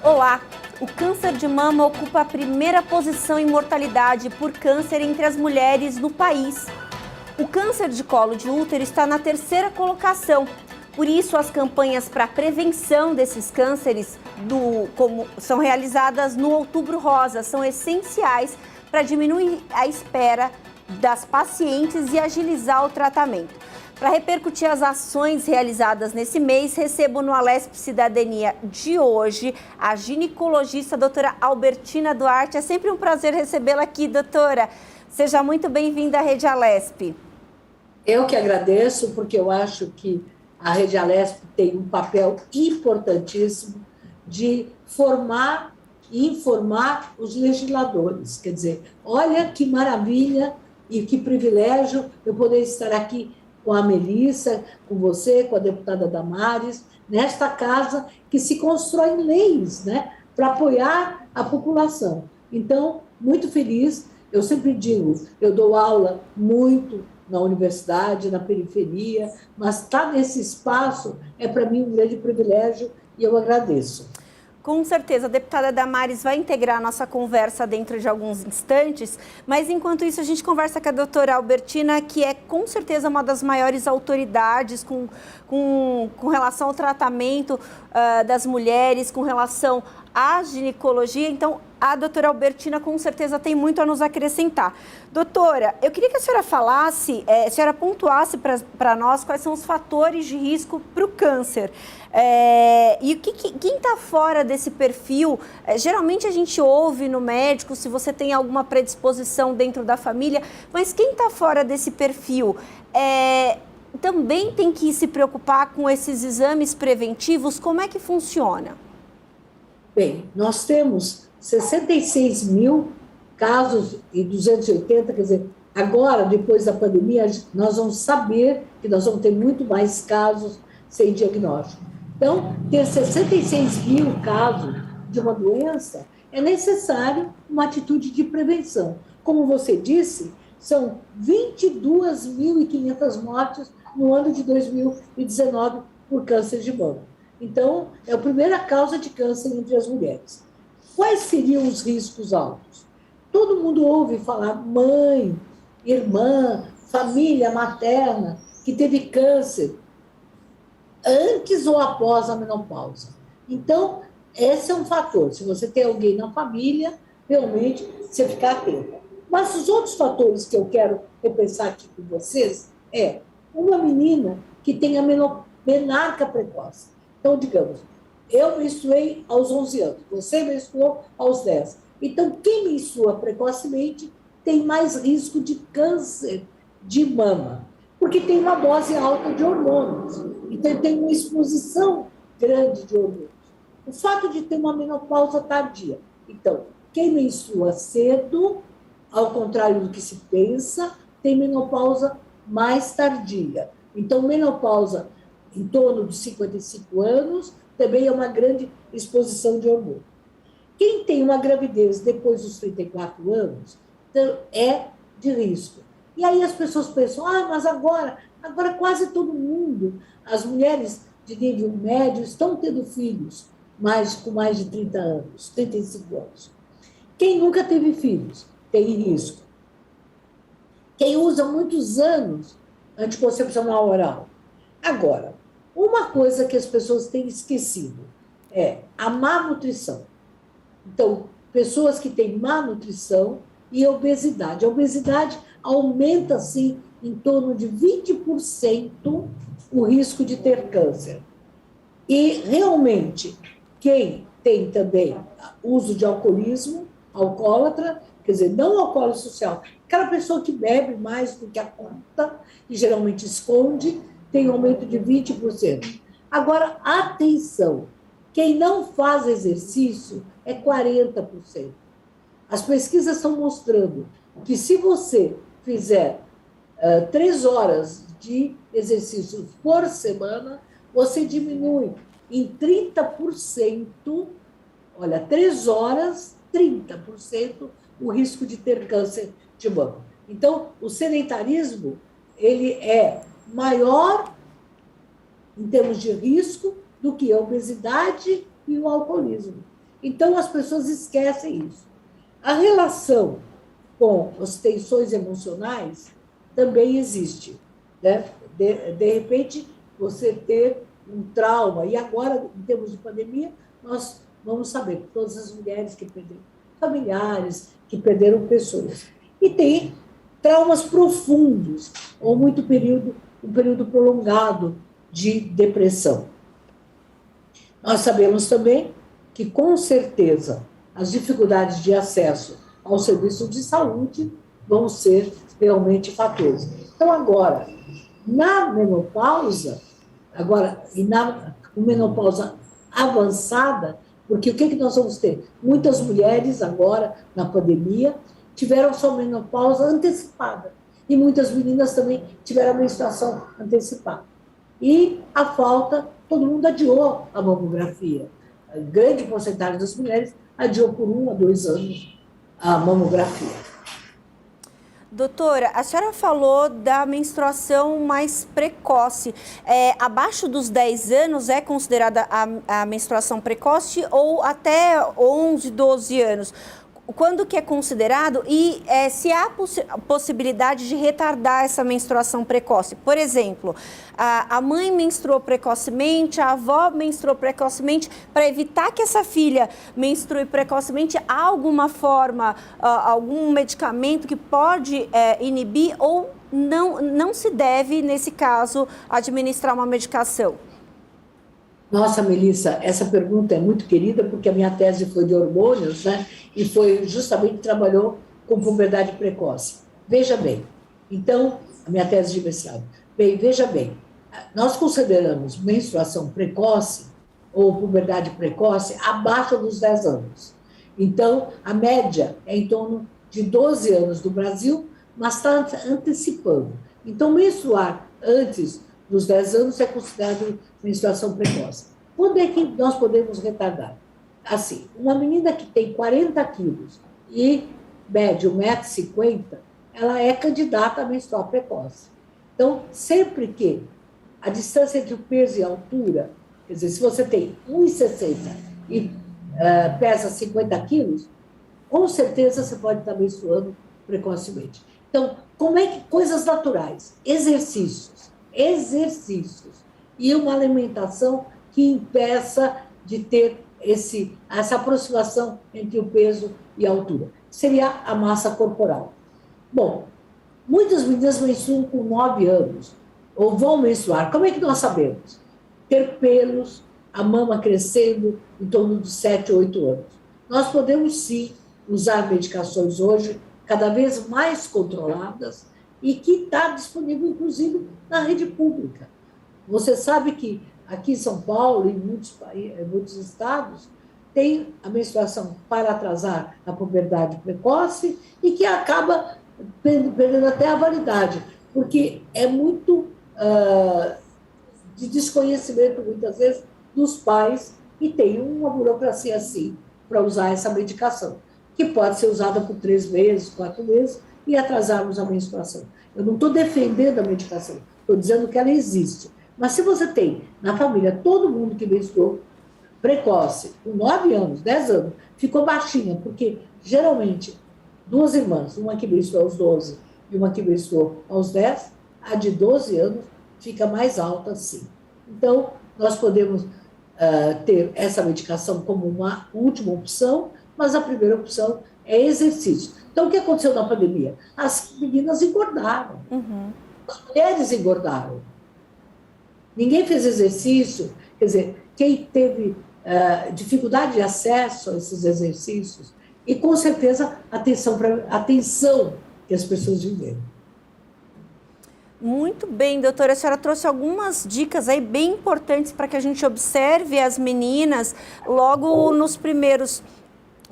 Olá! O câncer de mama ocupa a primeira posição em mortalidade por câncer entre as mulheres no país. O câncer de colo de útero está na terceira colocação. Por isso, as campanhas para prevenção desses cânceres como são realizadas no Outubro Rosa são essenciais para diminuir a espera das pacientes e agilizar o tratamento. Para repercutir as ações realizadas nesse mês, recebo no Alesp Cidadania de hoje a ginecologista doutora Albertina Duarte. É sempre um prazer recebê-la aqui, doutora. Seja muito bem-vinda à Rede Alesp. Eu que agradeço, porque eu acho que a Rede Alesp tem um papel importantíssimo de formar e informar os legisladores. Quer dizer, olha que maravilha e que privilégio eu poder estar aqui com a Melissa, com você, com a deputada Damares, nesta casa que se constroem leis, né, para apoiar a população. Então, muito feliz, eu sempre digo, eu dou aula muito na universidade, na periferia, mas estar nesse espaço é para mim um grande privilégio e eu agradeço. Com certeza, a deputada Damares vai integrar a nossa conversa dentro de alguns instantes, mas enquanto isso a gente conversa com a doutora Albertina, que é com certeza uma das maiores autoridades com relação ao tratamento das mulheres, com relação à ginecologia. Então, a doutora Albertina com certeza tem muito a nos acrescentar. Doutora, eu queria que a senhora falasse, a senhora pontuasse para nós quais são os fatores de risco para o câncer. E quem está fora desse perfil, geralmente a gente ouve no médico se você tem alguma predisposição dentro da família, mas quem está fora desse perfil também tem que se preocupar com esses exames preventivos? Como é que funciona? Bem, nós temos 66 mil casos e 280, quer dizer, agora, depois da pandemia, nós vamos saber que nós vamos ter muito mais casos sem diagnóstico. Então, ter 66 mil casos de uma doença é necessário uma atitude de prevenção. Como você disse, são 22.500 mortes no ano de 2019 por câncer de mama. Então, é a primeira causa de câncer entre as mulheres. Quais seriam os riscos altos? Todo mundo ouve falar mãe, irmã, família materna que teve câncer antes ou após a menopausa. Então, esse é um fator. Se você tem alguém na família, realmente você ficar atento. Mas os outros fatores que eu quero repensar aqui com vocês é uma menina que tem a menarca precoce. Então, digamos, eu menstruei aos 11 anos, você menstruou aos 10. Então, quem menstrua precocemente tem mais risco de câncer de mama, porque tem uma dose alta de hormônios. Então, tem uma exposição grande de hormônios. O fato de ter uma menopausa tardia. Então, quem menstrua cedo, ao contrário do que se pensa, tem menopausa mais tardia. Então, menopausa em torno dos 55 anos também é uma grande exposição de hormônio. Quem tem uma gravidez depois dos 34 anos é de risco. E aí as pessoas pensam, mas agora quase todo mundo, as mulheres de nível médio estão tendo filhos com mais de 30 anos, 35 anos. Quem nunca teve filhos tem risco. Quem usa muitos anos anticoncepcional oral. Agora, uma coisa que as pessoas têm esquecido é a má nutrição. Então, pessoas que têm má nutrição e obesidade. A obesidade aumenta, assim, em torno de 20% o risco de ter câncer. E, realmente, quem tem também uso de alcoolismo, alcoólatra, quer dizer, não alcoólatra social, aquela pessoa que bebe mais do que a conta, e geralmente esconde, tem um aumento de 20%. Agora, atenção, quem não faz exercício é 40%. As pesquisas estão mostrando que se você fizer 3 horas de exercícios por semana, você diminui em 30%, olha, 3 horas, 30% o risco de ter câncer de mama. Então, o sedentarismo, ele é maior em termos de risco do que a obesidade e o alcoolismo. Então, as pessoas esquecem isso. A relação com as tensões emocionais também existe, né? De repente, você ter um trauma, e agora, em termos de pandemia, nós vamos saber que todas as mulheres que perderam familiares, que perderam pessoas. E tem traumas profundos, ou um período prolongado de depressão. Nós sabemos também que, com certeza, as dificuldades de acesso ao serviço de saúde vão ser realmente fatores. Então, agora, na menopausa, e na menopausa avançada, porque o que nós vamos ter? Muitas mulheres agora, na pandemia, tiveram sua menopausa antecipada. E muitas meninas também tiveram a menstruação antecipada. E a falta, todo mundo adiou a mamografia. A grande porcentagem das mulheres adiou por 1 a 2 anos a mamografia. Doutora, a senhora falou da menstruação mais precoce. Abaixo dos 10 anos é considerada a menstruação precoce ou até 11, 12 anos? Quando que é considerado e se há possibilidade de retardar essa menstruação precoce? Por exemplo, a mãe menstruou precocemente, a avó menstruou precocemente, para evitar que essa filha menstrue precocemente, há alguma forma, algum medicamento que pode inibir ou não se deve, nesse caso, administrar uma medicação? Nossa, Melissa, essa pergunta é muito querida, porque a minha tese foi de hormônios, né? E foi justamente trabalhou com puberdade precoce. Veja bem, então, a minha tese de mestrado. Bem, veja bem, nós consideramos menstruação precoce ou puberdade precoce abaixo dos 10 anos. Então, a média é em torno de 12 anos no Brasil, mas está antecipando. Então, menstruar antes dos 10 anos é considerado menstruação precoce. Quando é que nós podemos retardar? Assim, uma menina que tem 40 quilos e mede 1,50 m, ela é candidata a menstruar precoce. Então, sempre que a distância entre o peso e a altura, quer dizer, se você tem 1,60 m e pesa 50 quilos, com certeza você pode estar menstruando precocemente. Então, como é que coisas naturais, exercícios e uma alimentação que impeça de ter essa aproximação entre o peso e a altura. Seria a massa corporal. Bom, muitas meninas menstruam com 9 anos, ou vão menstruar. Como é que nós sabemos? Ter pelos, a mama crescendo em torno de 7, 8 anos. Nós podemos, sim, usar medicações hoje cada vez mais controladas e que está disponível, inclusive, na rede pública. Você sabe que aqui em São Paulo, em muitos estados, tem a menstruação para atrasar a puberdade precoce e que acaba perdendo até a validade, porque é muito de desconhecimento, muitas vezes, dos pais, e tem uma burocracia assim para usar essa medicação, que pode ser usada por 3 meses, 4 meses, e atrasarmos a menstruação. Eu não estou defendendo a medicação, estou dizendo que ela existe. Mas se você tem na família todo mundo que menstruou precoce, com 9 anos, 10 anos, ficou baixinha, porque geralmente 2 irmãs, uma que menstruou aos 12 e uma que menstruou aos 10, a de 12 anos fica mais alta, sim. Então, nós podemos ter essa medicação como uma última opção, mas a primeira opção é exercício. Então, o que aconteceu na pandemia? As meninas engordaram. As mulheres engordaram. Ninguém fez exercício. Quer dizer, quem teve dificuldade de acesso a esses exercícios, e, com certeza, atenção que as pessoas viveram. Muito bem, doutora. A senhora trouxe algumas dicas aí bem importantes para que a gente observe as meninas logo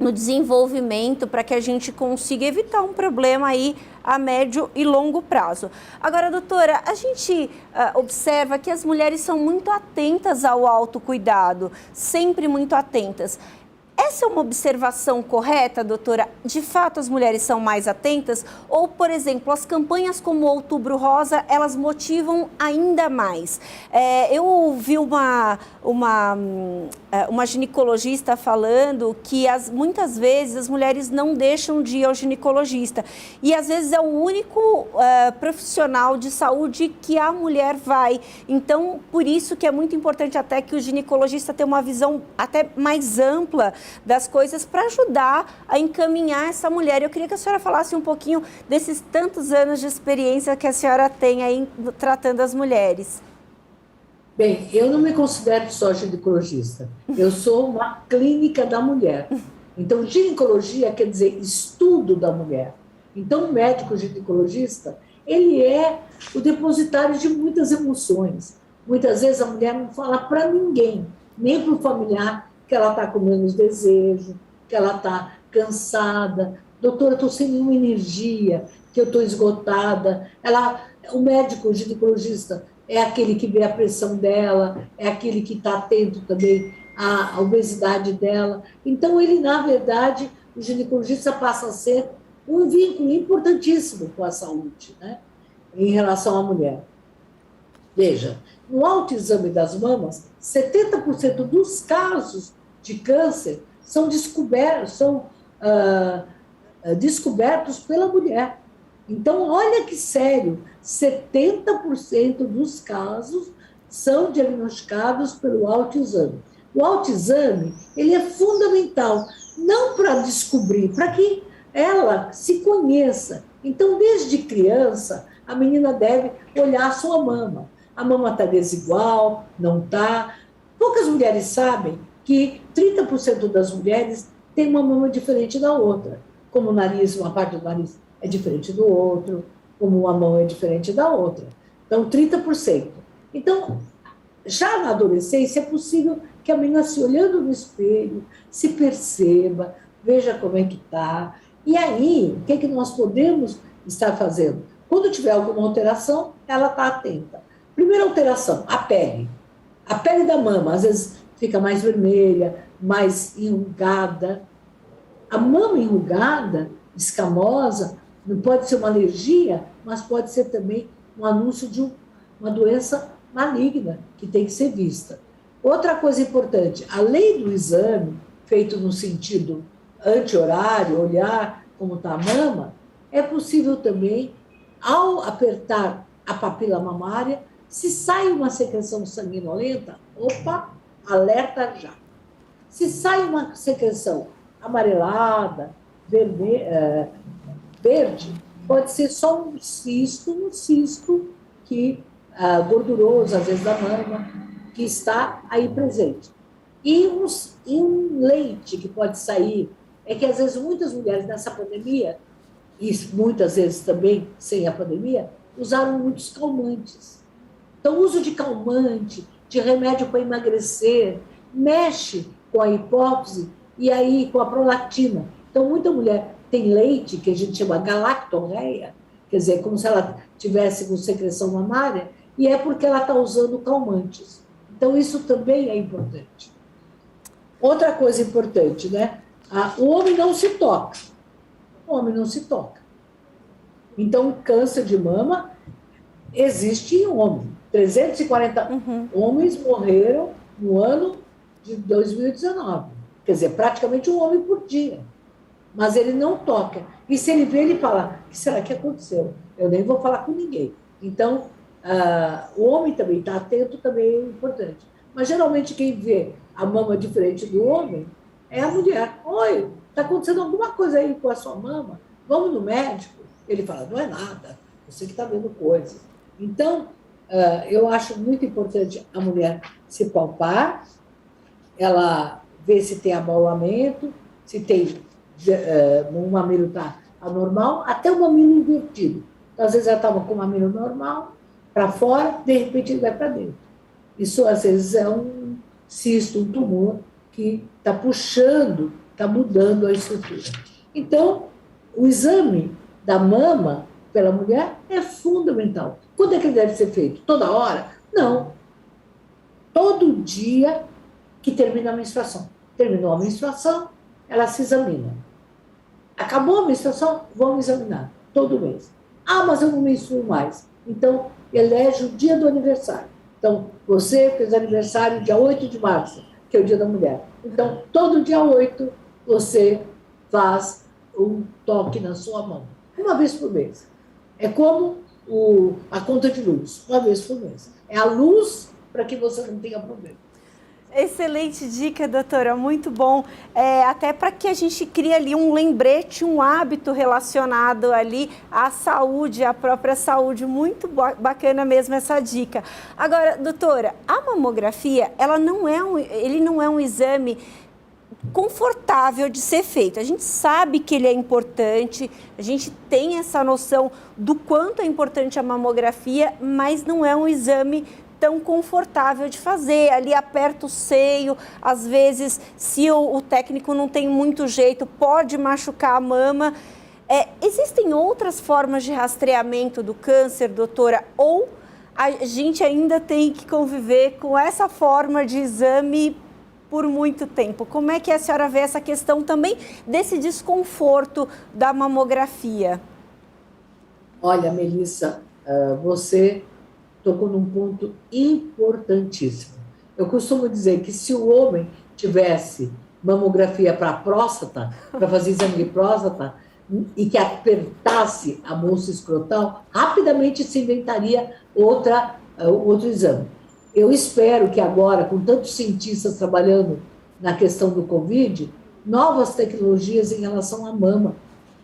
no desenvolvimento, para que a gente consiga evitar um problema aí a médio e longo prazo. Agora, doutora, a gente observa que as mulheres são muito atentas ao autocuidado, sempre muito atentas. Essa é uma observação correta, doutora? De fato, as mulheres são mais atentas? Ou, por exemplo, as campanhas como Outubro Rosa, elas motivam ainda mais? Eu vi uma uma ginecologista falando que muitas vezes as mulheres não deixam de ir ao ginecologista. E às vezes é o único profissional de saúde que a mulher vai. Então, por isso que é muito importante até que o ginecologista tenha uma visão até mais ampla das coisas para ajudar a encaminhar essa mulher. Eu queria que a senhora falasse um pouquinho desses tantos anos de experiência que a senhora tem aí tratando as mulheres. Bem, eu não me considero só ginecologista, eu sou uma clínica da mulher. Então, ginecologia quer dizer estudo da mulher. Então, o médico ginecologista, ele é o depositário de muitas emoções. Muitas vezes a mulher não fala para ninguém, nem para o familiar, que ela está com menos desejo, que ela está cansada. Doutora, eu estou sem nenhuma energia, que eu estou esgotada. O médico ginecologista é aquele que vê a pressão dela, é aquele que está atento também à obesidade dela. Então, ele, na verdade, o ginecologista passa a ser um vínculo importantíssimo com a saúde, né, em relação à mulher. Veja, no autoexame das mamas, 70% dos casos de câncer são descobertos pela mulher. Então, olha que sério, 70% dos casos são diagnosticados pelo autoexame. O autoexame, ele é fundamental, não para descobrir, para que ela se conheça. Então, desde criança, a menina deve olhar a sua mama. A mama está desigual, não está. Poucas mulheres sabem que 30% das mulheres têm uma mama diferente da outra, como o nariz, uma parte do nariz é diferente do outro, como uma mão é diferente da outra. Então, 30%. Então, já na adolescência, é possível que a menina, se olhando no espelho, se perceba, veja como é que está. E aí, o que é que nós podemos estar fazendo? Quando tiver alguma alteração, ela está atenta. Primeira alteração, a pele. A pele da mama, às vezes, fica mais vermelha, mais enrugada. A mama enrugada, escamosa, não pode ser uma alergia, mas pode ser também um anúncio de uma doença maligna que tem que ser vista. Outra coisa importante, além do exame feito no sentido anti-horário, olhar como está a mama, é possível também, ao apertar a papila mamária, se sai uma secreção sanguinolenta, opa, alerta já. Se sai uma secreção amarelada, verde, pode ser só um cisto que, gorduroso, às vezes da mama, que está aí presente. E um leite que pode sair, é que às vezes muitas mulheres nessa pandemia, e muitas vezes também sem a pandemia, usaram muitos calmantes. Então, o uso de calmante, de remédio para emagrecer, mexe com a hipófise e aí com a prolactina. Então, muita mulher tem leite, que a gente chama galactorreia, quer dizer, como se ela tivesse com secreção mamária, e é porque ela está usando calmantes. Então, isso também é importante. Outra coisa importante, né? O homem não se toca. O homem não se toca. Então, o câncer de mama existe em homem. 340 homens morreram no ano de 2019. Quer dizer, praticamente um homem por dia. Mas ele não toca. E se ele vê, ele fala, o que será que aconteceu? Eu nem vou falar com ninguém. Então, o homem também está atento, também é importante. Mas, geralmente, quem vê a mama diferente do homem é a mulher. Oi, está acontecendo alguma coisa aí com a sua mama? Vamos no médico? Ele fala, não é nada, você que está vendo coisas. Então, eu acho muito importante a mulher se palpar, ela ver se tem abaulamento, se tem um mamilo está anormal, até o mamilo invertido. Então, às vezes ela estava com o mamilo normal, para fora, de repente ele vai para dentro. Isso, às vezes, é um cisto, um tumor, que está puxando, está mudando a estrutura. Então, o exame da mama pela mulher é fundamental. Quando é que ele deve ser feito? Toda hora? Não. Todo dia que termina a menstruação. Terminou a menstruação, ela se examina. Acabou a menstruação, vamos examinar. Todo mês. Mas eu não menstruo mais. Então, elege o dia do aniversário. Então, você fez aniversário dia 8 de março. que é o Dia da Mulher. Então, todo dia 8, você faz um toque na sua mão, uma vez por mês. É como a conta de luz, uma vez por mês. É a luz para que você não tenha problema. Excelente dica, doutora, muito bom. Até para que a gente crie ali um lembrete, um hábito relacionado ali à saúde, à própria saúde. Muito bacana mesmo essa dica. Agora, doutora, a mamografia, ele não é um exame confortável de ser feito. A gente sabe que ele é importante, a gente tem essa noção do quanto é importante a mamografia, mas não é um exame tão confortável de fazer. Ali aperta o seio, às vezes, se o técnico não tem muito jeito, pode machucar a mama. Existem outras formas de rastreamento do câncer, doutora? Ou a gente ainda tem que conviver com essa forma de exame por muito tempo? Como é que a senhora vê essa questão também desse desconforto da mamografia? Olha, Melissa, você tocou num ponto importantíssimo. Eu costumo dizer que se o homem tivesse mamografia para a próstata, para fazer exame de próstata, e que apertasse a bolsa escrotal, rapidamente se inventaria outro exame. Eu espero que agora, com tantos cientistas trabalhando na questão do Covid, novas tecnologias em relação à mama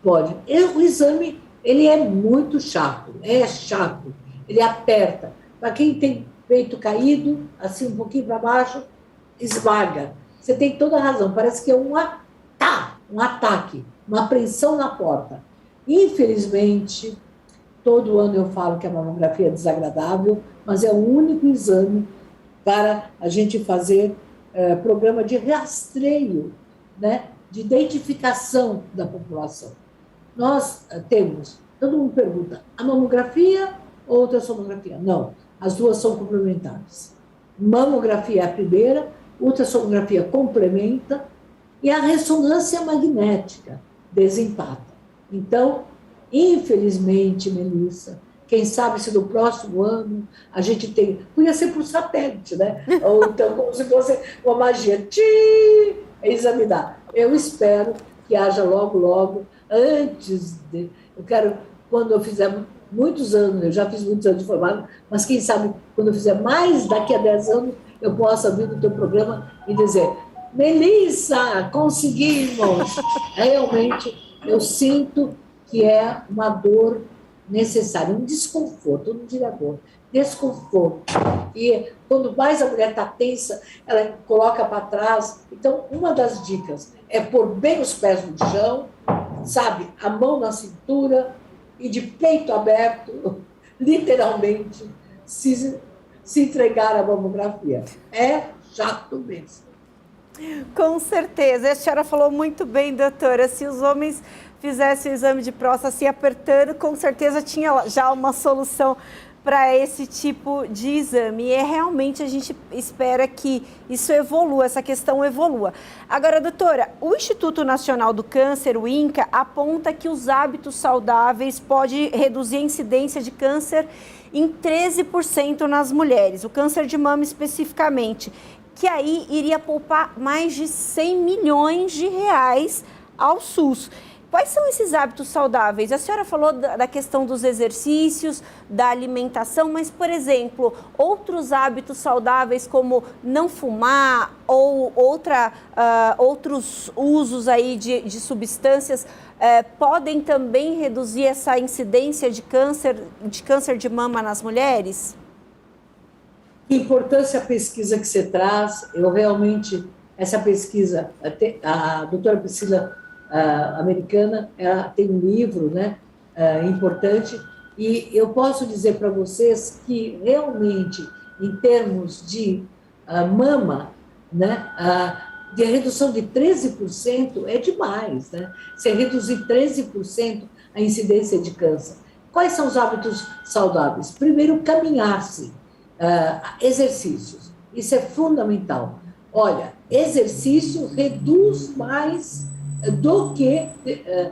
pode. O exame, ele é muito chato, ele aperta. Para quem tem peito caído, assim um pouquinho para baixo, esmaga. Você tem toda a razão, parece que é um ataque, uma apreensão na porta. Infelizmente, todo ano eu falo que a mamografia é desagradável, mas é o único exame para a gente fazer programa de rastreio, né, de identificação da população. Nós temos, todo mundo pergunta, a mamografia ou ultrassonografia? Não, as duas são complementares. Mamografia é a primeira, ultrassonografia complementa e a ressonância magnética desempata. Então, infelizmente, Melissa, quem sabe se no próximo ano a gente tem... Podia ser por satélite, né? Ou então como se fosse uma magia. Examinar. Eu espero que haja logo, antes de... Eu quero, quando eu fizer muitos anos, eu já fiz muitos anos de formado, mas quem sabe, quando eu fizer mais daqui a 10 anos, eu possa vir no teu programa e dizer: Melissa, conseguimos! Realmente, eu sinto que é uma dor necessária, um desconforto, eu não diria dor, desconforto. E quando mais a mulher está tensa, ela coloca para trás. Então, uma das dicas é pôr bem os pés no chão, sabe, a mão na cintura e de peito aberto, literalmente, se entregar à mamografia. É chato mesmo. Com certeza. A senhora falou muito bem, doutora. Se os homens fizessem o exame de próstata se apertando, com certeza tinha já uma solução para esse tipo de exame. E realmente a gente espera que isso evolua, essa questão evolua. Agora, doutora, o Instituto Nacional do Câncer, o INCA, aponta que os hábitos saudáveis podem reduzir a incidência de câncer em 13% nas mulheres, o câncer de mama especificamente, que aí iria poupar mais de 100 milhões de reais ao SUS. Quais são esses hábitos saudáveis? A senhora falou da questão dos exercícios, da alimentação, mas, por exemplo, outros hábitos saudáveis como não fumar ou outros usos aí de substâncias podem também reduzir essa incidência de câncer de mama nas mulheres? Que importância a pesquisa que você traz. Eu realmente, essa pesquisa, a doutora Priscila americana, ela tem um livro, né, importante, e eu posso dizer para vocês que realmente, em termos de mama, né, de redução de 13% é demais, né? Se reduzir 13% a incidência de câncer. Quais são os hábitos saudáveis? Primeiro, caminhar-se, exercícios, isso é fundamental. Olha, exercício reduz mais do que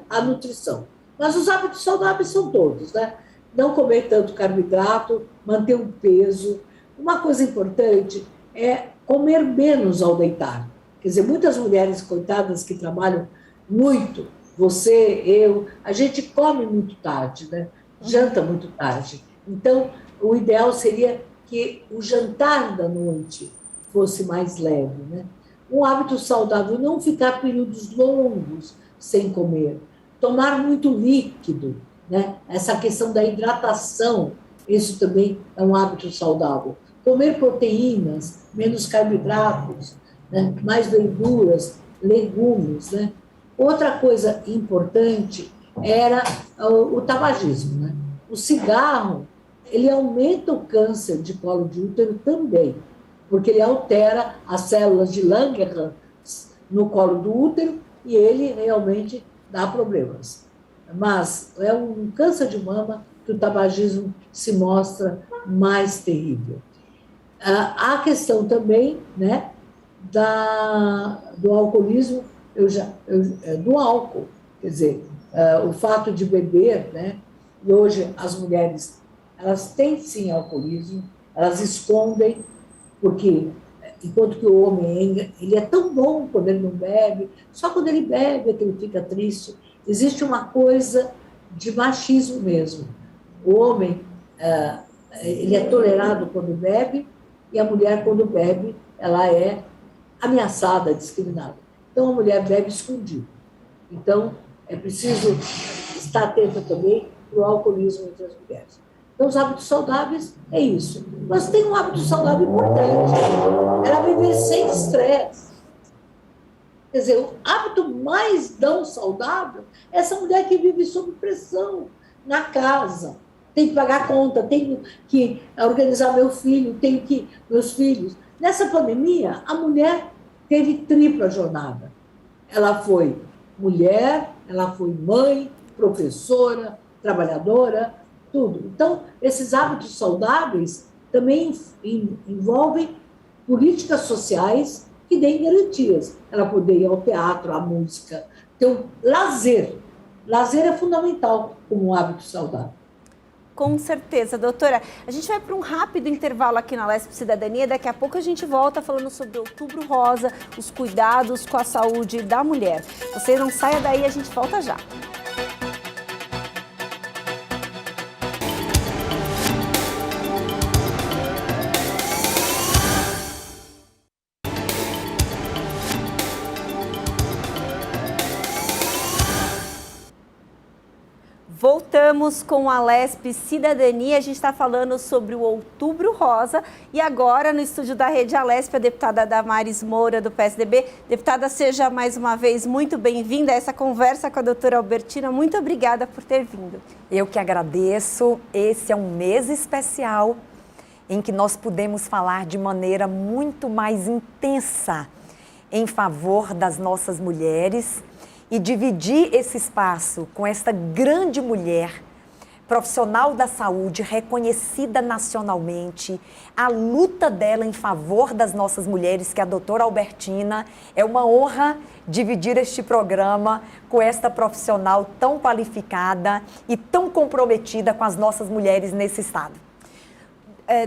a nutrição. Mas os hábitos saudáveis são todos, né? Não comer tanto carboidrato, manter o peso. Uma coisa importante é comer menos ao deitar. Quer dizer, muitas mulheres, coitadas, que trabalham muito, você, eu, a gente come muito tarde, né? Janta muito tarde. Então, o ideal seria que o jantar da noite fosse mais leve, né? Um hábito saudável, não ficar períodos longos sem comer, tomar muito líquido, né? Essa questão da hidratação, isso também é um hábito saudável. Comer proteínas, menos carboidratos, né? Mais verduras, legumes, né? Outra coisa importante era o tabagismo, né? O cigarro, ele aumenta o câncer de colo de útero também, porque ele altera as células de Langerhans no colo do útero e ele realmente dá problemas. Mas é um câncer de mama que o tabagismo se mostra mais terrível. A questão também, né, do alcoolismo, do álcool, quer dizer, o fato de beber, né, e hoje as mulheres, elas têm sim alcoolismo, elas escondem, porque enquanto que o homem, ele é tão bom quando ele não bebe, só quando ele bebe é que ele fica triste. Existe uma coisa de machismo mesmo. O homem, ele é tolerado quando bebe, e a mulher, quando bebe, ela é ameaçada, discriminada. Então, a mulher bebe escondido. Então, é preciso estar atenta também para o alcoolismo entre as mulheres. Então, os hábitos saudáveis é isso. Mas tem um hábito saudável importante. Era viver sem estresse. Quer dizer, o hábito mais não saudável é essa mulher que vive sob pressão na casa. Tem que pagar conta, tenho que organizar meu filho, meus filhos. Nessa pandemia, a mulher teve tripla jornada. Ela foi mulher, ela foi mãe, professora, trabalhadora, tudo. Então, esses hábitos saudáveis também envolvem políticas sociais que deem garantias. Ela poder ir ao teatro, à música. Então, lazer. Lazer é fundamental como um hábito saudável. Com certeza, doutora. A gente vai para um rápido intervalo aqui na Lesp Cidadania. Daqui a pouco a gente volta falando sobre o Outubro Rosa, os cuidados com a saúde da mulher. Você não saia daí, a gente volta já. Voltamos com a Lesp Cidadania, a gente está falando sobre o Outubro Rosa e agora no estúdio da Rede Alesp, a deputada Damares Moura, do PSDB. Deputada, seja mais uma vez muito bem-vinda a essa conversa com a doutora Albertina, muito obrigada por ter vindo. Eu que agradeço, esse é um mês especial em que nós podemos falar de maneira muito mais intensa em favor das nossas mulheres, e dividir esse espaço com esta grande mulher, profissional da saúde, reconhecida nacionalmente, a luta dela em favor das nossas mulheres, que é a doutora Albertina. É uma honra dividir este programa com esta profissional tão qualificada e tão comprometida com as nossas mulheres nesse estado.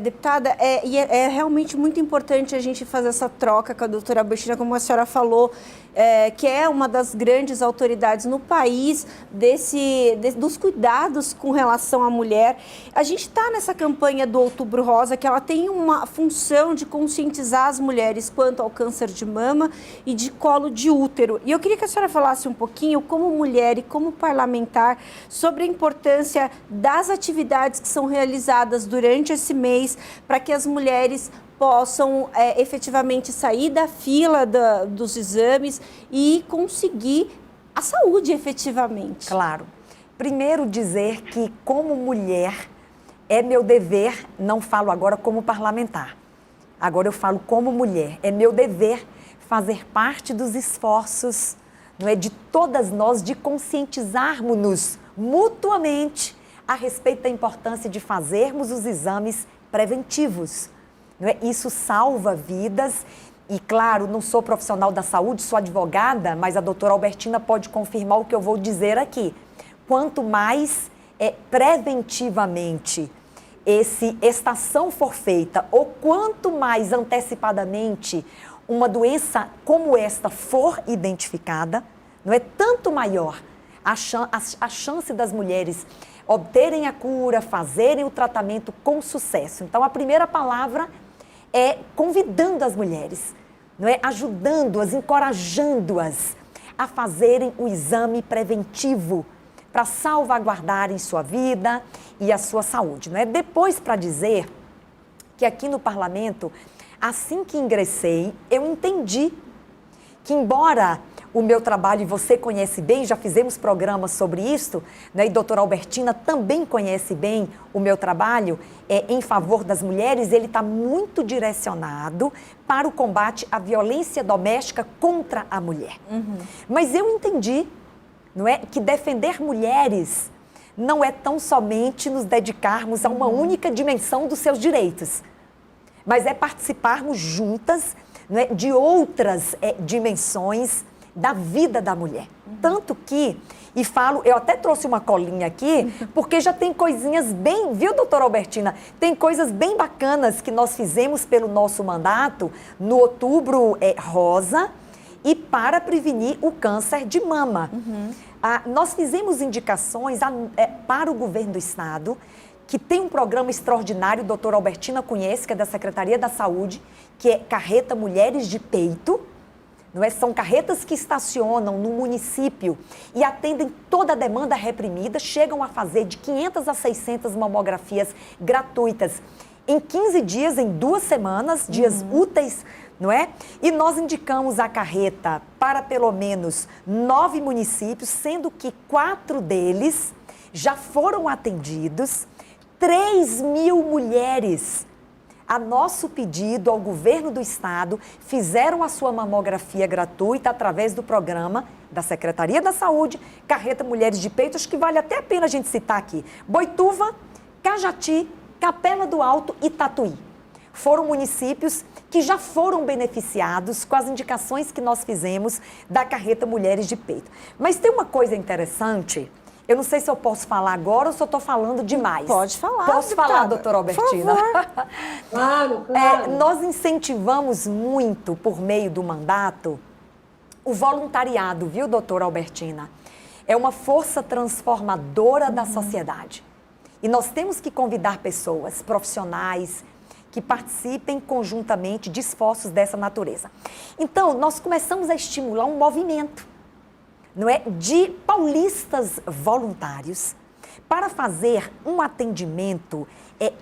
Deputada, é realmente muito importante a gente fazer essa troca com a doutora Albertina, como a senhora falou, que é uma das grandes autoridades no país dos cuidados com relação à mulher. A gente está nessa campanha do Outubro Rosa, que ela tem uma função de conscientizar as mulheres quanto ao câncer de mama e de colo de útero. E eu queria que a senhora falasse um pouquinho, como mulher e como parlamentar, sobre a importância das atividades que são realizadas durante esse mês, para que as mulheres possam efetivamente sair da fila dos exames e conseguir a saúde efetivamente. Claro. Primeiro dizer que como mulher é meu dever, não falo agora como parlamentar, agora eu falo como mulher, é meu dever fazer parte dos esforços, não é, de todas nós, de conscientizarmos-nos mutuamente a respeito da importância de fazermos os exames preventivos. Não é? Isso salva vidas e, claro, não sou profissional da saúde, sou advogada, mas a doutora Albertina pode confirmar o que eu vou dizer aqui. Quanto mais preventivamente essa estação for feita, ou quanto mais antecipadamente uma doença como esta for identificada, não é tanto maior a chance das mulheres obterem a cura, fazerem o tratamento com sucesso. Então, a primeira palavra é convidando as mulheres, não é? Ajudando-as, encorajando-as a fazerem o exame preventivo para salvaguardarem sua vida e a sua saúde, não é? Depois, para dizer que aqui no parlamento, assim que ingressei, eu entendi que, embora o meu trabalho, e você conhece bem, já fizemos programas sobre isso, né? E a doutora Albertina também conhece bem o meu trabalho em favor das mulheres, ele está muito direcionado para o combate à violência doméstica contra a mulher. Mas eu entendi, não é, que defender mulheres não é tão somente nos dedicarmos a uma única dimensão dos seus direitos, mas é participarmos juntas, não é, de outras dimensões da vida da mulher. Tanto que, e falo, eu até trouxe uma colinha aqui, porque já tem coisinhas bem, viu, doutora Albertina? Tem coisas bem bacanas que nós fizemos pelo nosso mandato no Outubro Rosa e para prevenir o câncer de mama. Nós fizemos indicações para o governo do estado, que tem um programa extraordinário, a doutora Albertina conhece, que é da Secretaria da Saúde, que é Carreta Mulheres de Peito. Não é? São carretas que estacionam no município e atendem toda a demanda reprimida, chegam a fazer de 500 a 600 mamografias gratuitas em 15 dias, em 2 semanas, dias úteis, não é? E nós indicamos a carreta para pelo menos 9 municípios, sendo que 4 deles já foram atendidos, 3.000 mulheres, a nosso pedido ao governo do estado, fizeram a sua mamografia gratuita através do programa da Secretaria da Saúde, Carreta Mulheres de Peito, acho que vale até a pena a gente citar aqui. Boituva, Cajati, Capela do Alto e Tatuí. Foram municípios que já foram beneficiados com as indicações que nós fizemos da Carreta Mulheres de Peito. Mas tem uma coisa interessante. Eu não sei se eu posso falar agora ou se eu estou falando demais. Pode falar, Posso falar, doutora Albertina? Por favor. Claro. Nós incentivamos muito, por meio do mandato, o voluntariado, viu, doutora Albertina? É uma força transformadora da sociedade. E nós temos que convidar pessoas, profissionais, que participem conjuntamente de esforços dessa natureza. Então, nós começamos a estimular um movimento, não é, de paulistas voluntários para fazer um atendimento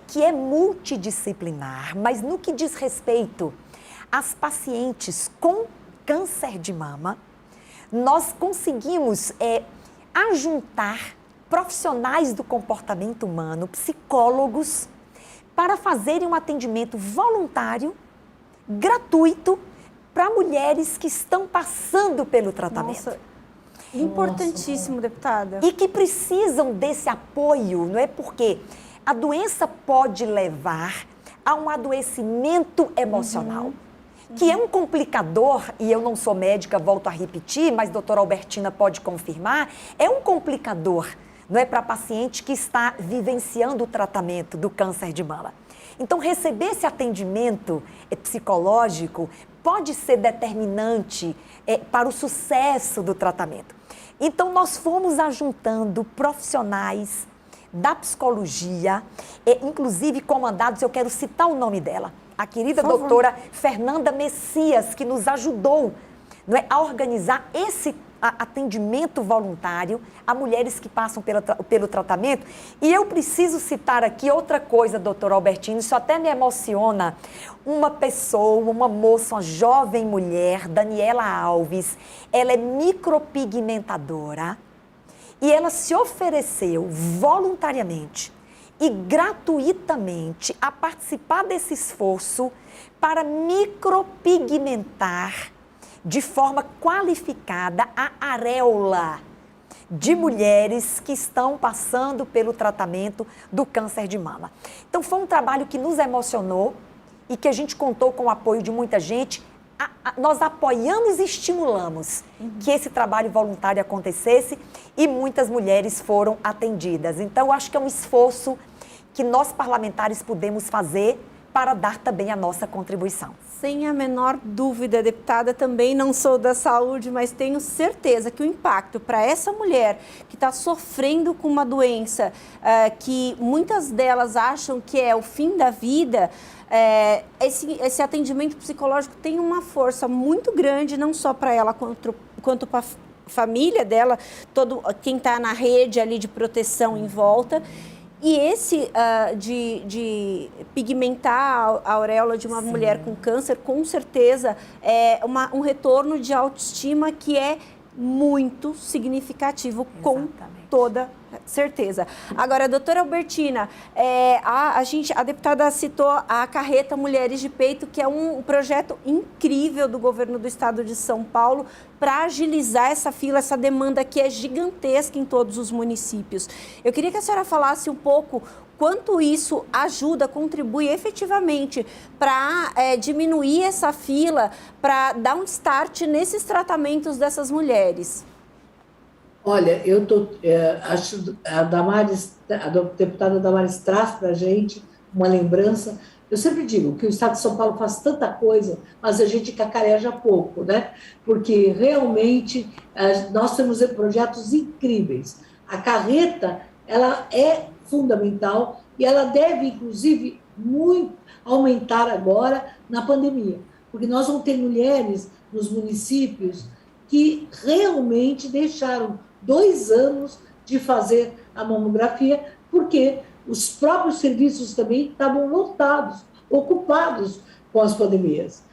que é multidisciplinar, mas no que diz respeito às pacientes com câncer de mama, nós conseguimos ajuntar profissionais do comportamento humano, psicólogos, para fazerem um atendimento voluntário, gratuito, para mulheres que estão passando pelo tratamento. Nossa, importantíssimo, deputada. E que precisam desse apoio, não é? Porque a doença pode levar a um adoecimento emocional, que é um complicador, e eu não sou médica, volto a repetir, mas a doutora Albertina pode confirmar, é um complicador, não é, para paciente que está vivenciando o tratamento do câncer de mama. Então, receber esse atendimento psicológico pode ser determinante para o sucesso do tratamento. Então, nós fomos ajuntando profissionais da psicologia, inclusive comandados, eu quero citar o nome dela, a querida doutora Fernanda Messias, que nos ajudou, não é, a organizar esse atendimento voluntário a mulheres que passam pelo tratamento. E eu preciso citar aqui outra coisa, doutora Albertina, isso até me emociona. Uma pessoa, uma moça, uma jovem mulher, Daniela Alves, ela é micropigmentadora e ela se ofereceu voluntariamente e gratuitamente a participar desse esforço para micropigmentar de forma qualificada a areola de mulheres que estão passando pelo tratamento do câncer de mama. Então, foi um trabalho que nos emocionou e que a gente contou com o apoio de muita gente. Nós apoiamos e estimulamos que esse trabalho voluntário acontecesse e muitas mulheres foram atendidas. Então, eu acho que é um esforço que nós parlamentares podemos fazer para dar também a nossa contribuição. Sem a menor dúvida, deputada, também não sou da saúde, mas tenho certeza que o impacto para essa mulher que está sofrendo com uma doença que muitas delas acham que é o fim da vida, esse atendimento psicológico tem uma força muito grande, não só para ela quanto para a família dela, todo quem está na rede ali de proteção em volta. E esse de pigmentar a auréola de uma mulher com câncer, com certeza, é um retorno de autoestima que é muito significativo, com toda certeza. Agora, doutora Albertina, a deputada citou a carreta Mulheres de Peito, que é um projeto incrível do governo do estado de São Paulo para agilizar essa fila, essa demanda que é gigantesca em todos os municípios. Eu queria que a senhora falasse um pouco quanto isso ajuda, contribui efetivamente para diminuir essa fila, para dar um start nesses tratamentos dessas mulheres. Olha, acho a deputada Damares traz para a gente uma lembrança. Eu sempre digo que o Estado de São Paulo faz tanta coisa, mas a gente cacareja pouco, né? Porque realmente nós temos projetos incríveis. A carreta, ela é fundamental e ela deve, inclusive, muito aumentar agora na pandemia, porque nós vamos ter mulheres nos municípios que realmente deixaram 2 anos de fazer a mamografia, porque os próprios serviços também estavam lotados, ocupados com as pandemias,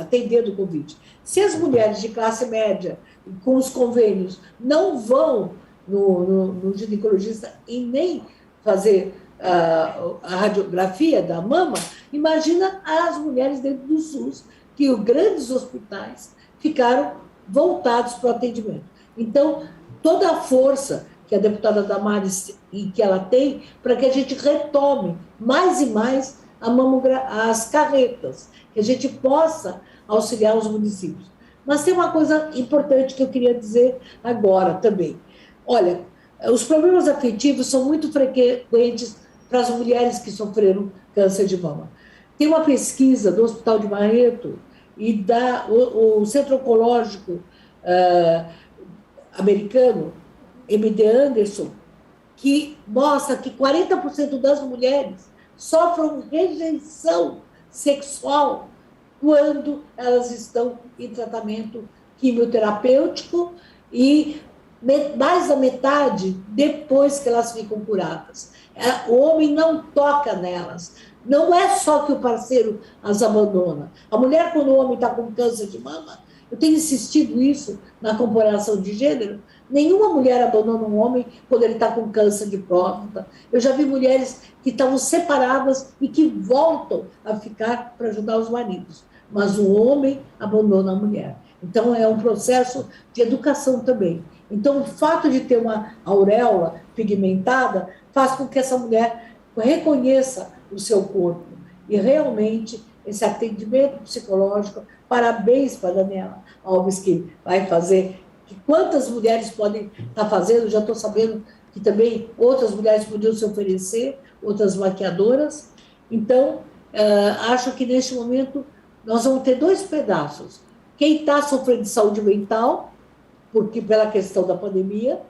atendendo o Covid. Se as mulheres de classe média, com os convênios, não vão no ginecologista e nem fazer a radiografia da mama, imagina as mulheres dentro do SUS, que os grandes hospitais ficaram voltados para o atendimento. Então, toda a força que a deputada Damares e que ela tem para que a gente retome mais e mais as carretas, que a gente possa auxiliar os municípios. Mas tem uma coisa importante que eu queria dizer agora também. Olha, os problemas afetivos são muito frequentes para as mulheres que sofreram câncer de mama. Tem uma pesquisa do Hospital de Barreto e o Centro Oncológico americano, MD Anderson, que mostra que 40% das mulheres sofrem rejeição sexual quando elas estão em tratamento quimioterapêutico e mais da metade depois que elas ficam curadas. O homem não toca nelas. Não é só que o parceiro as abandona. A mulher, quando o homem está com câncer de mama, eu tenho insistido isso na comparação de gênero, nenhuma mulher abandona um homem quando ele está com câncer de próstata. Eu já vi mulheres que estavam separadas e que voltam a ficar para ajudar os maridos. Mas o homem abandona a mulher. Então, é um processo de educação também. Então, o fato de ter uma auréola pigmentada faz com que essa mulher reconheça o seu corpo. E, realmente, esse atendimento psicológico, parabéns para a Daniela Alves, que vai fazer. Que quantas mulheres podem estar fazendo? Já estou sabendo que também outras mulheres podiam se oferecer, outras maquiadoras. Então, acho que, neste momento, nós vamos ter 2 pedaços. Quem está sofrendo de saúde mental, porque pela questão da pandemia,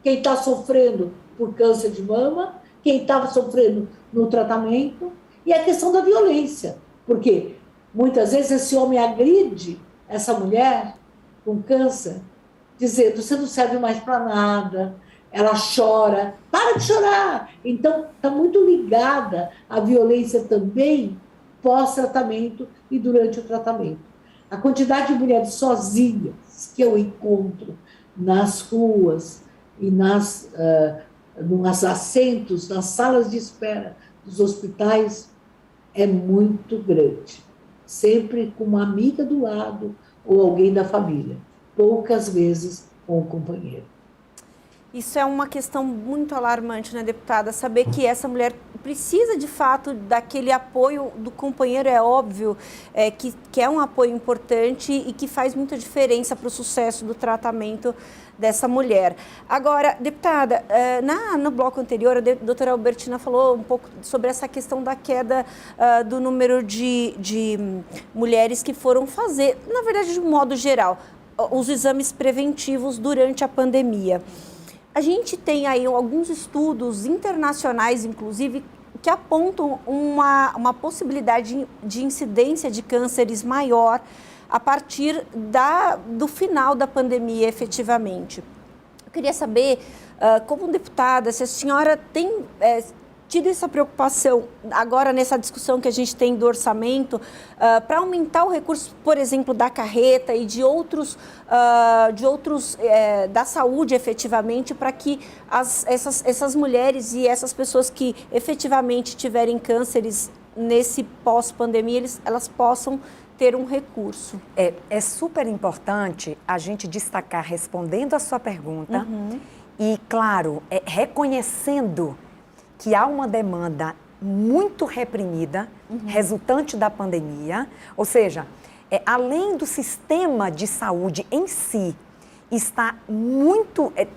quem está sofrendo por câncer de mama, quem estava sofrendo no tratamento, e a questão da violência, porque muitas vezes esse homem agride essa mulher com câncer, dizendo, você não serve mais para nada, ela chora, para de chorar. Então, está muito ligada à violência também pós-tratamento e durante o tratamento. A quantidade de mulheres sozinhas que eu encontro nas ruas e nos assentos, nas salas de espera dos hospitais, é muito grande. Sempre com uma amiga do lado ou alguém da família. Poucas vezes com um companheiro. Isso é uma questão muito alarmante, né, deputada? Saber que essa mulher precisa, de fato, daquele apoio do companheiro, é óbvio, que é um apoio importante e que faz muita diferença para o sucesso do tratamento dessa mulher. Agora, deputada, no bloco anterior, a doutora Albertina falou um pouco sobre essa questão da queda do número de mulheres que foram fazer, na verdade, de um modo geral, os exames preventivos durante a pandemia. A gente tem aí alguns estudos internacionais, inclusive, que apontam uma possibilidade de incidência de cânceres maior a partir do final da pandemia, efetivamente. Eu queria saber, como deputada, se a senhora tem tido essa preocupação agora nessa discussão que a gente tem do orçamento para aumentar o recurso, por exemplo, da carreta e de outros da saúde, efetivamente, para que essas mulheres e essas pessoas que efetivamente tiverem cânceres nesse pós-pandemia, elas possam ter um recurso. É super importante a gente destacar, respondendo a sua pergunta, e, claro, reconhecendo que há uma demanda muito reprimida, resultante da pandemia, ou seja, além do sistema de saúde em si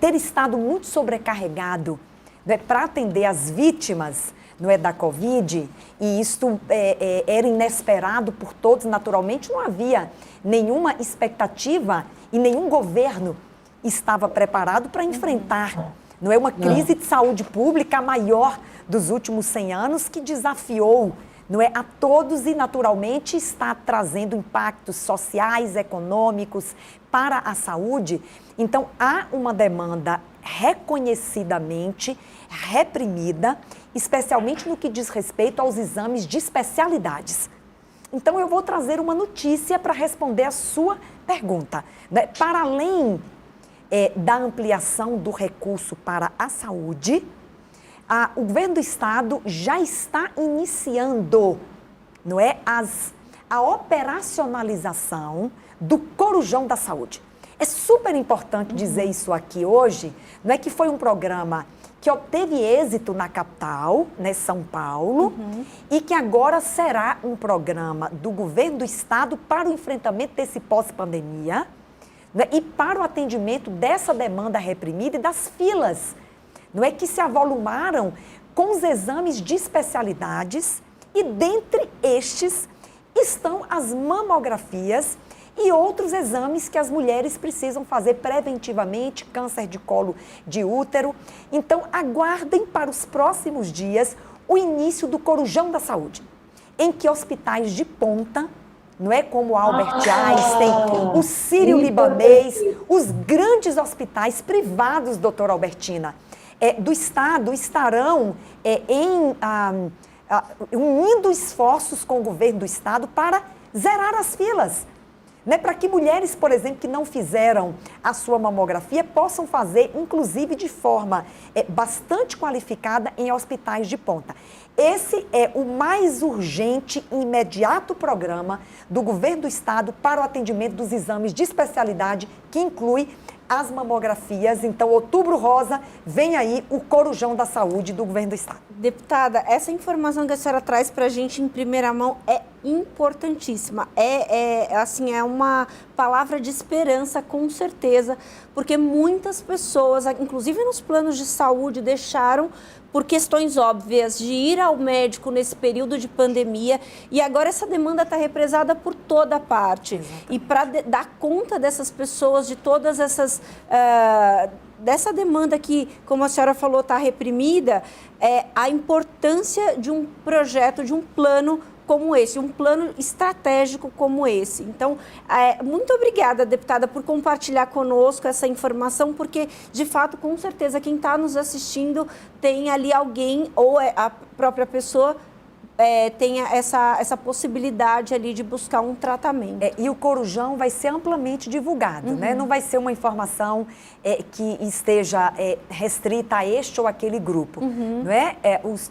ter estado muito sobrecarregado, né, para atender as vítimas, não é, da Covid, e isto era inesperado por todos, naturalmente não havia nenhuma expectativa e nenhum governo estava preparado para enfrentar, não é, uma crise de saúde pública a maior dos últimos 100 anos que desafiou, não é, a todos e naturalmente está trazendo impactos sociais, econômicos para a saúde. Então há uma demanda reconhecidamente reprimida, especialmente no que diz respeito aos exames de especialidades. Então eu vou trazer uma notícia para responder a sua pergunta, né? Para além da ampliação do recurso para a saúde, o governo do estado já está iniciando, não é, a operacionalização do Corujão da Saúde. É super importante dizer isso aqui hoje, não é, que foi um programa que obteve êxito na capital, né, São Paulo, e que agora será um programa do governo do estado para o enfrentamento desse pós-pandemia, né, e para o atendimento dessa demanda reprimida e das filas, não é, que se avolumaram com os exames de especialidades, e dentre estes estão as mamografias e outros exames que as mulheres precisam fazer preventivamente, câncer de colo de útero. Então, aguardem para os próximos dias o início do Corujão da Saúde, em que hospitais de ponta, não é, como o Albert Einstein, o Sírio-Libanês, os grandes hospitais privados, doutora Albertina, do estado estarão unindo esforços com o governo do estado para zerar as filas, né, para que mulheres, por exemplo, que não fizeram a sua mamografia possam fazer, inclusive de forma bastante qualificada, em hospitais de ponta. Esse é o mais urgente e imediato programa do governo do estado para o atendimento dos exames de especialidade, que inclui as mamografias. Então, Outubro Rosa, vem aí o Corujão da Saúde do governo do estado. Deputada, essa informação que a senhora traz para a gente em primeira mão é importantíssima. Assim, é uma palavra de esperança, com certeza, porque muitas pessoas, inclusive nos planos de saúde, deixaram por questões óbvias de ir ao médico nesse período de pandemia, e agora essa demanda está represada por toda parte. Exatamente. E para dar conta dessas pessoas, de todas essas... dessa demanda que, como a senhora falou, está reprimida, a importância de um projeto, de um plano como esse, um plano estratégico como esse. Então, muito obrigada, deputada, por compartilhar conosco essa informação, porque, de fato, com certeza, quem está nos assistindo tem ali alguém, ou a própria pessoa, tenha essa possibilidade ali de buscar um tratamento. E o Corujão vai ser amplamente divulgado, né? Não vai ser uma informação que esteja restrita a este ou aquele grupo, não é?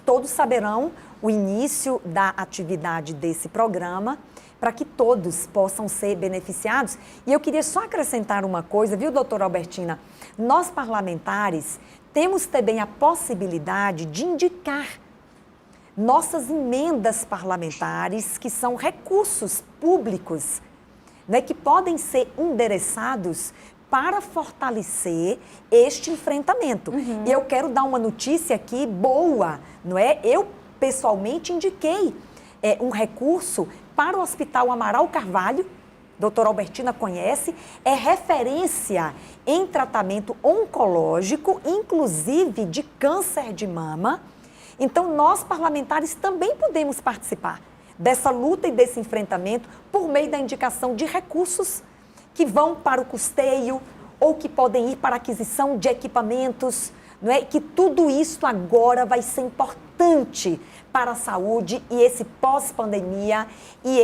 Todos saberão o início da atividade desse programa para que todos possam ser beneficiados. E eu queria só acrescentar uma coisa, viu, doutora Albertina? Nós, parlamentares, temos também a possibilidade de indicar nossas emendas parlamentares, que são recursos públicos, né, que podem ser endereçados para fortalecer este enfrentamento. E eu quero dar uma notícia aqui boa, não é? Eu, pessoalmente, indiquei um recurso para o Hospital Amaral Carvalho, doutora Albertina conhece, é referência em tratamento oncológico, inclusive de câncer de mama. Então, nós, parlamentares, também podemos participar dessa luta e desse enfrentamento por meio da indicação de recursos que vão para o custeio ou que podem ir para a aquisição de equipamentos, não é? Que tudo isso agora vai ser importante para a saúde e esse pós-pandemia e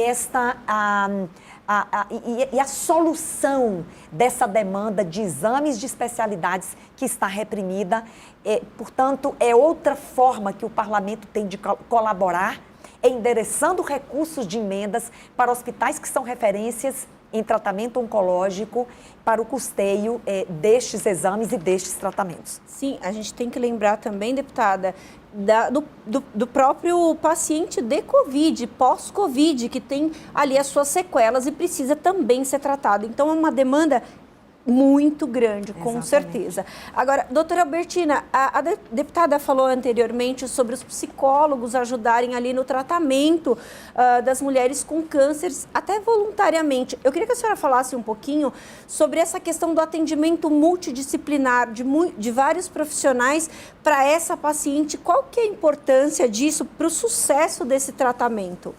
a solução dessa demanda de exames de especialidades que está reprimida. Portanto, é outra forma que o parlamento tem de colaborar, endereçando recursos de emendas para hospitais que são referências em tratamento oncológico para o custeio destes exames e destes tratamentos. Sim, a gente tem que lembrar também, deputada, do próprio paciente de Covid, pós-Covid, que tem ali as suas sequelas e precisa também ser tratado. Então, é uma demanda muito grande, com certeza. Agora, doutora Albertina, a deputada falou anteriormente sobre os psicólogos ajudarem ali no tratamento das mulheres com cânceres, até voluntariamente. Eu queria que a senhora falasse um pouquinho sobre essa questão do atendimento multidisciplinar de vários profissionais para essa paciente. Qual que é a importância disso para o sucesso desse tratamento?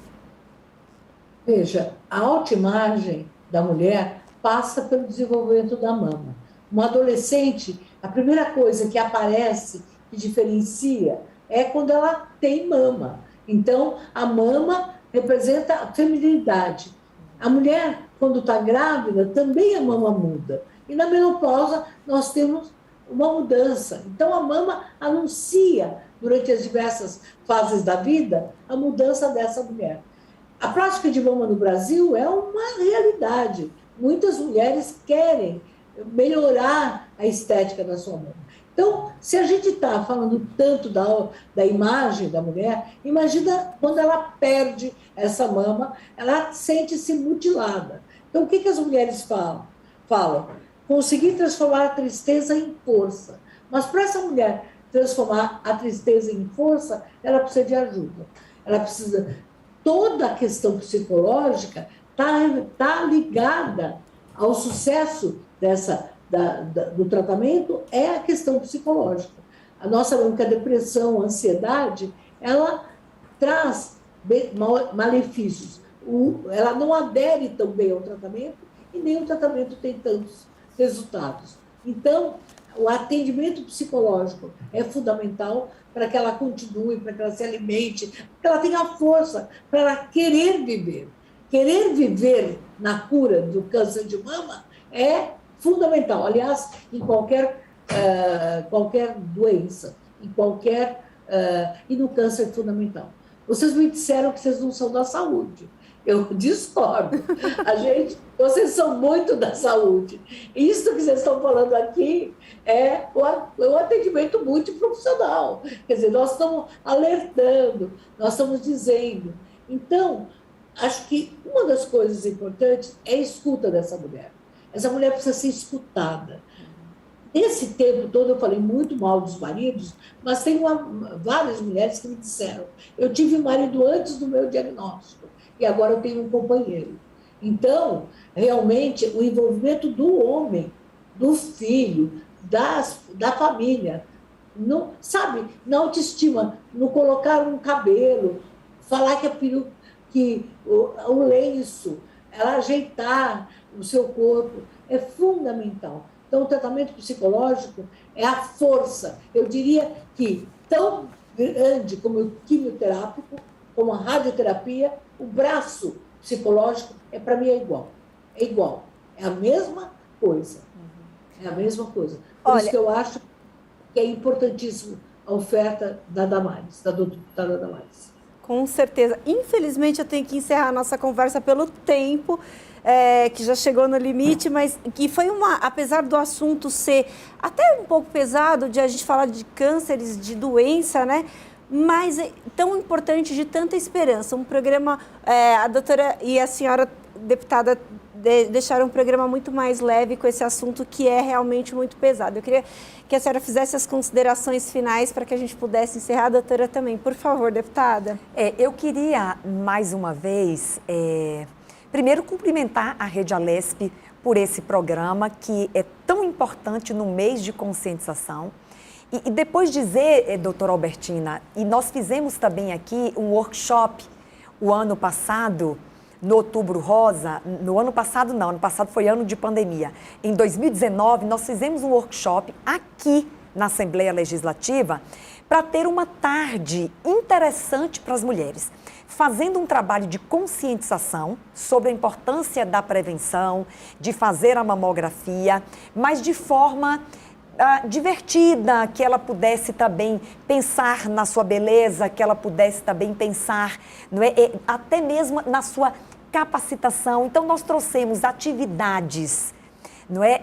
Veja, a autoimagem da mulher passa pelo desenvolvimento da mama. Uma adolescente, a primeira coisa que aparece, que diferencia, é quando ela tem mama. Então, a mama representa a feminilidade. A mulher, quando está grávida, também a mama muda. E na menopausa, nós temos uma mudança. Então, a mama anuncia, durante as diversas fases da vida, a mudança dessa mulher. A plástica de mama no Brasil é uma realidade. Muitas mulheres querem melhorar a estética da sua mama. Então, se a gente está falando tanto da imagem da mulher, imagina quando ela perde essa mama, ela sente-se mutilada. Então, o que as mulheres falam? Conseguir transformar a tristeza em força. Mas para essa mulher transformar a tristeza em força, ela precisa de ajuda. Ela precisa... Toda a questão psicológica está ligada ao sucesso do tratamento, é a questão psicológica. A nossa depressão, a ansiedade, ela traz malefícios. Ela não adere tão bem ao tratamento e nem o tratamento tem tantos resultados. Então, o atendimento psicológico é fundamental para que ela continue, para que ela se alimente, para que ela tenha força, para ela querer viver. Querer viver na cura do câncer de mama é fundamental. Aliás, em qualquer doença, e no câncer é fundamental. Vocês me disseram que vocês não são da saúde. Eu discordo. Vocês são muito da saúde. Isso que vocês estão falando aqui é o atendimento multiprofissional. Quer dizer, nós estamos alertando, nós estamos dizendo. Então, acho que uma das coisas importantes é a escuta dessa mulher. Essa mulher precisa ser escutada. Nesse tempo todo eu falei muito mal dos maridos, mas tem várias mulheres que me disseram: eu tive um marido antes do meu diagnóstico e agora eu tenho um companheiro. Então, realmente, o envolvimento do homem, do filho, da família, não, sabe, na autoestima, não colocar um cabelo, falar que o lenço, ela ajeitar o seu corpo, é fundamental. Então, o tratamento psicológico é a força. Eu diria que, tão grande como o quimioterápico, como a radioterapia, o braço psicológico, para mim, é igual. É igual. É a mesma coisa. É a mesma coisa. Por isso que eu acho que é importantíssimo a oferta da Damares, da doutora Damares. Com certeza. Infelizmente, eu tenho que encerrar a nossa conversa pelo tempo, que já chegou no limite, mas que foi apesar do assunto ser até um pouco pesado, de a gente falar de cânceres, de doença, né? Mas é tão importante, de tanta esperança. Um programa, a doutora e a senhora deputada deixaram um programa muito mais leve com esse assunto que é realmente muito pesado. Eu queria que a senhora fizesse as considerações finais para que a gente pudesse encerrar. A doutora também, por favor, deputada. Eu queria, mais uma vez, primeiro cumprimentar a Rede Alesp por esse programa que é tão importante no mês de conscientização. E depois dizer, doutora Albertina, e nós fizemos também aqui um workshop o ano passado, no Outubro Rosa, no ano passado não, ano passado foi ano de pandemia. Em 2019, nós fizemos um workshop aqui na Assembleia Legislativa para ter uma tarde interessante para as mulheres, fazendo um trabalho de conscientização sobre a importância da prevenção, de fazer a mamografia, mas de forma divertida, que ela pudesse também pensar na sua beleza, que ela pudesse também pensar, não é, até mesmo na sua capacitação. Então, nós trouxemos atividades, não é,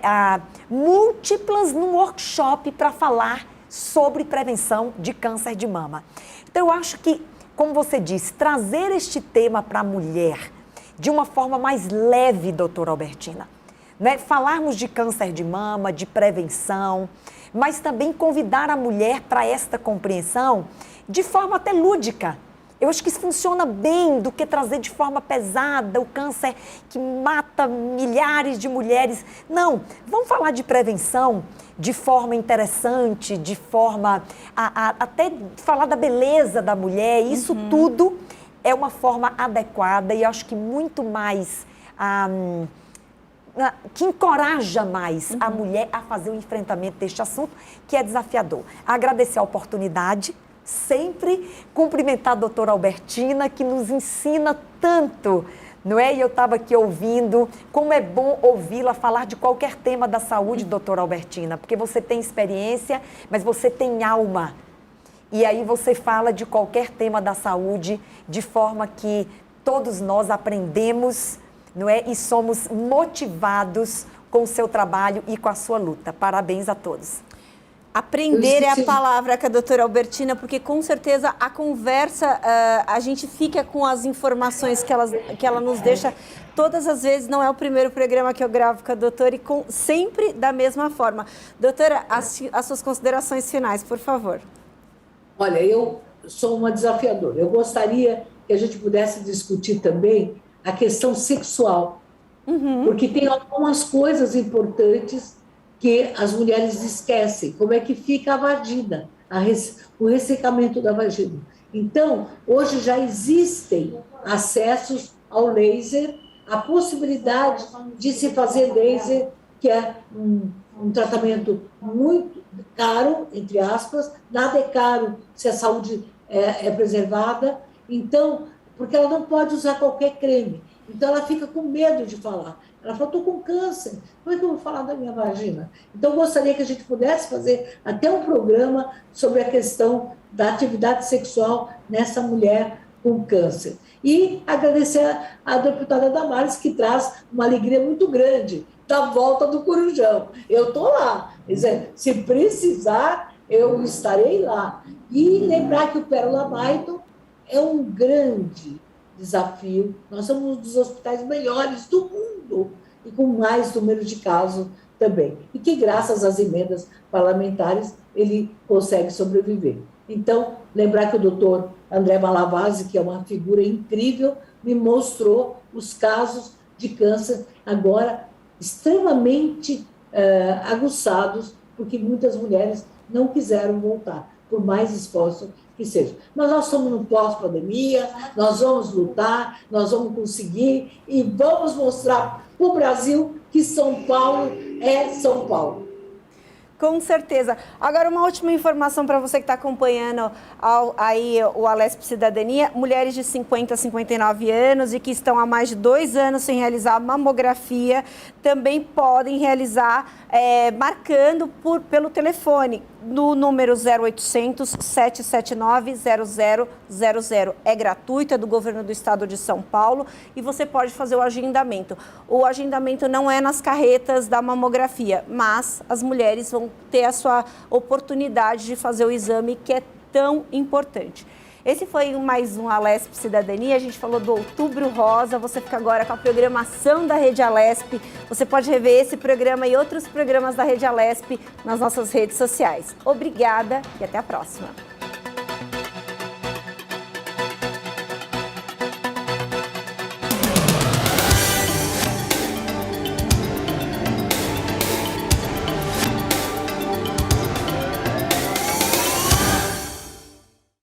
múltiplas num workshop para falar sobre prevenção de câncer de mama. Então, eu acho que, como você disse, trazer este tema para a mulher de uma forma mais leve, doutora Albertina, né? Falarmos de câncer de mama, de prevenção, mas também convidar a mulher para esta compreensão de forma até lúdica. Eu acho que isso funciona bem do que trazer de forma pesada o câncer que mata milhares de mulheres. Não, vamos falar de prevenção de forma interessante, de forma até falar da beleza da mulher. Isso tudo é uma forma adequada e acho que muito mais que encoraja mais a mulher a fazer o enfrentamento deste assunto, que é desafiador. Agradecer a oportunidade, sempre cumprimentar a doutora Albertina, que nos ensina tanto, não é? E eu estava aqui ouvindo, como é bom ouvi-la falar de qualquer tema da saúde, doutora Albertina, porque você tem experiência, mas você tem alma. E aí você fala de qualquer tema da saúde, de forma que todos nós aprendemos, não é? E somos motivados com o seu trabalho e com a sua luta. Parabéns a todos. Aprender é a palavra com a doutora Albertina, porque com certeza a conversa, a gente fica com as informações que ela nos deixa todas as vezes. Não é o primeiro programa que eu gravo com a doutora e sempre da mesma forma. Doutora, as suas considerações finais, por favor. Olha, eu sou uma desafiadora. Eu gostaria que a gente pudesse discutir também a questão sexual, porque tem algumas coisas importantes que as mulheres esquecem, como é que fica a vagina, o ressecamento da vagina. Então, hoje já existem acessos ao laser, a possibilidade de se fazer laser, que é um tratamento muito caro, entre aspas, nada é caro se a saúde é preservada, então, porque ela não pode usar qualquer creme. Então, ela fica com medo de falar. Ela fala, estou com câncer, como é que eu vou falar da minha vagina? Então, eu gostaria que a gente pudesse fazer até um programa sobre a questão da atividade sexual nessa mulher com câncer. E agradecer à deputada Damares, que traz uma alegria muito grande da volta do Corujão. Eu estou lá. Quer dizer, se precisar, eu estarei lá. E lembrar que o Pérola Maito é um grande desafio. Nós somos um dos hospitais melhores do mundo e com mais número de casos também. E que, graças às emendas parlamentares, ele consegue sobreviver. Então, lembrar que o doutor André Malavasi, que é uma figura incrível, me mostrou os casos de câncer agora extremamente aguçados, porque muitas mulheres não quiseram voltar, por mais esforço que seja. Mas nós estamos no pós-pandemia, nós vamos lutar, nós vamos conseguir e vamos mostrar para o Brasil que São Paulo é São Paulo. Com certeza. Agora, uma última informação para você que está acompanhando aí o Alesp Cidadania. Mulheres de 50 a 59 anos e que estão há mais de 2 anos sem realizar a mamografia também podem realizar marcando pelo telefone no número 0800 779 0000. É gratuito, é do governo do estado de São Paulo e você pode fazer o agendamento. O agendamento não é nas carretas da mamografia, mas as mulheres vão ter a sua oportunidade de fazer o exame, que é tão importante. Esse foi mais um Alesp Cidadania. A gente falou do Outubro Rosa. Você fica agora com a programação da Rede Alesp. Você pode rever esse programa e outros programas da Rede Alesp nas nossas redes sociais. Obrigada e até a próxima.